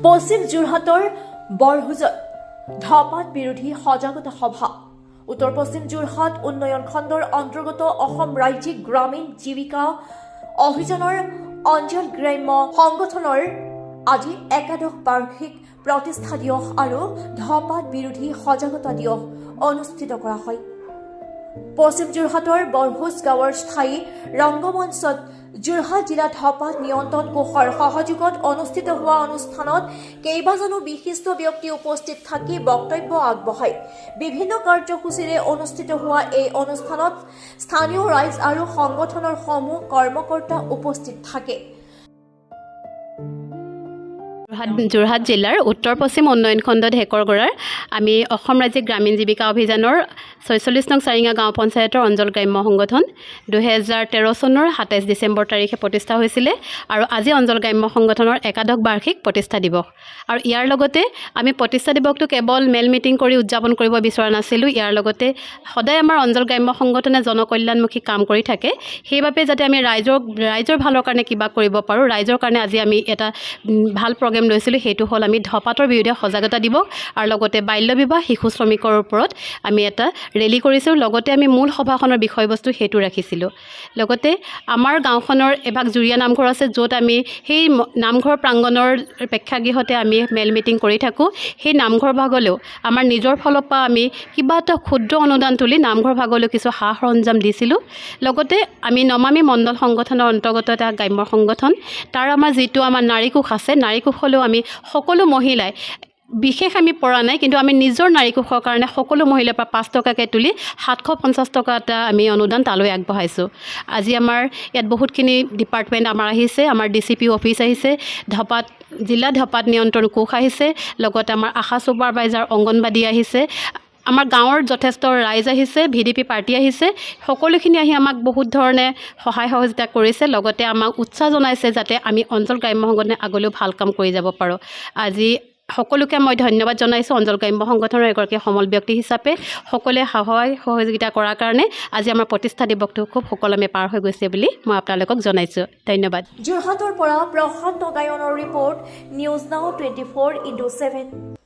পশ্চিম যোৰহাটৰ বৰহুজত ধপাত বিৰোধী সজাগতা সভা। উত্তৰ পশ্চিম যোৰহাট উন্নয়ন খণ্ডৰ অন্তৰ্গত অসম ৰাজ্যিক গ্ৰামীণ জীৱিকা অভিযানৰ অঞ্চল গ্ৰাম্য সংগঠনৰ আজি একাদশ বাৰ্ষিক প্ৰতিষ্ঠা দিৱস আৰু ধপাত বিৰোধী সজাগতা দিৱস অনুষ্ঠিত কৰা হয়। পশ্চিম যোৰহাটৰ বৰহুজ গাঁৱৰ স্থায়ী ৰংগমঞ্চত যোৰহাট জিলা ধপাত নিয়ন্ত্ৰণ কোষৰ সহযোগত অনুষ্ঠিত হোৱা অনুষ্ঠানত কেইবাজনো বিশিষ্ট ব্যক্তি উপস্থিত থাকি বক্তব্য আগবঢ়ায়। বিভিন্ন কাৰ্যসূচীৰে অনুষ্ঠিত হোৱা এই অনুষ্ঠানত স্থানীয় ৰাইজ আৰু সংগঠনৰ সমূহ কৰ্মকৰ্তা উপস্থিত থাকে। যোৰহাট জিলাৰ উত্তৰ পশ্চিম উন্নয়ন খণ্ডত হেকৰগড়াৰ আমি অসম ৰাজ্যিক গ্ৰামীণ জীৱিকা অভিযানৰ ৪৬ নং চাৰিঙা গাঁও পঞ্চায়তৰ অঞ্চল গ্ৰাম্য সংগঠন ২০১৩ চনৰ ২৭ ডিচেম্বৰ তাৰিখে প্ৰতিষ্ঠা হৈছিলে আৰু আজি অঞ্চল গ্ৰাম্য সংগঠনৰ একাদশ বাৰ্ষিক প্ৰতিষ্ঠা দিৱস। আৰু ইয়াৰ লগতে আমি প্ৰতিষ্ঠা দিৱসটো কেৱল মেল মিটিং কৰি উদযাপন কৰিব বিচৰা নাছিলোঁ। ইয়াৰ লগতে সদায় আমাৰ অঞ্চল গ্ৰাম্য সংগঠনে জনকল্যাণমুখী কাম কৰি থাকে। সেইবাবে যাতে আমি ৰাইজৰ ভালৰ কাৰণে কিবা কৰিব পাৰোঁ, ৰাইজৰ কাৰণে আজি আমি এটা ভাল প্ৰগ্ৰেম লৈছিলোঁ। সেইটো হ'ল আমি ধপাতৰ বিৰুদ্ধে সজাগতা দিৱস আৰু লগতে বাল্য বিবাহ শিশু শ্ৰমিকৰ ওপৰত আমি এটা ৰেলী কৰিছোঁ। লগতে আমি মূল সভাখনৰ বিষয়বস্তু সেইটো ৰাখিছিলোঁ। লগতে আমাৰ গাঁওখনৰ এভাগ জুৰীয়া নামঘৰ আছে, য'ত আমি সেই নামঘৰ প্ৰাংগণৰ প্ৰেক্ষাগৃহতে আমি মেল মিটিং কৰি থাকোঁ। সেই নামঘৰ ভাগলৈও আমাৰ নিজৰ ফালৰ পৰা আমি কিবা এটা ক্ষুদ্ৰ অনুদান তুলি নামঘৰ ভাগলৈ কিছু সা সৰঞ্জাম দিছিলোঁ। লগতে আমি নমামী মণ্ডল সংগঠনৰ অন্তৰ্গত এটা গ্ৰাম্য সংগঠন, তাৰ আমাৰ যিটো আমাৰ নাৰী কোষ আছে, নাৰী কোষলৈও আমি সকলো মহিলাই বিশেষ আমি পৰা নাই, কিন্তু আমি নিজৰ নাৰী কোষৰ কাৰণে সকলো মহিলাৰ পৰা ৫ টকাকৈ তুলি ৭৫০ টকা এটা আমি অনুদান তালৈ আগবঢ়াইছোঁ। আজি আমাৰ ইয়াত বহুতখিনি ডিপাৰ্টমেণ্ট আমাৰ আহিছে, আমাৰ DCP অফিচ আহিছে, জিলা ধপাত নিয়ন্ত্ৰণ কোষ আহিছে, লগতে আমাৰ আশা ছুপাৰভাইজাৰ অংগনবাদী আহিছে, আমাৰ গাঁৱৰ যথেষ্ট ৰাইজ আহিছে, VDP পাৰ্টি আহিছে। সকলোখিনি আহি আমাক বহুত ধৰণে সহায় সহযোগিতা কৰিছে। লগতে আমাক উৎসাহ জনাইছে যাতে আমি অঞ্চল গ্ৰাম্য সংগঠনে আগলৈও ভাল কাম কৰি যাব পাৰোঁ। আজি সকলোকে মই ধন্যবাদ জনাইছোঁ। অঞ্চল গ্ৰাম্য সংগঠনৰ এগৰাকী সমল ব্যক্তি হিচাপে সকলোৱে সহায় সহযোগিতা কৰাৰ কাৰণে আজি আমাৰ প্ৰতিষ্ঠা দিৱসটো খুব সুকলমে পাৰ হৈ গৈছে বুলি মই আপোনালোকক জনাইছোঁ। ধন্যবাদ। যোৰহাটৰ পৰা প্ৰশান্ত গায়নৰ ৰিপৰ্ট, নিউজ নাও 24x7।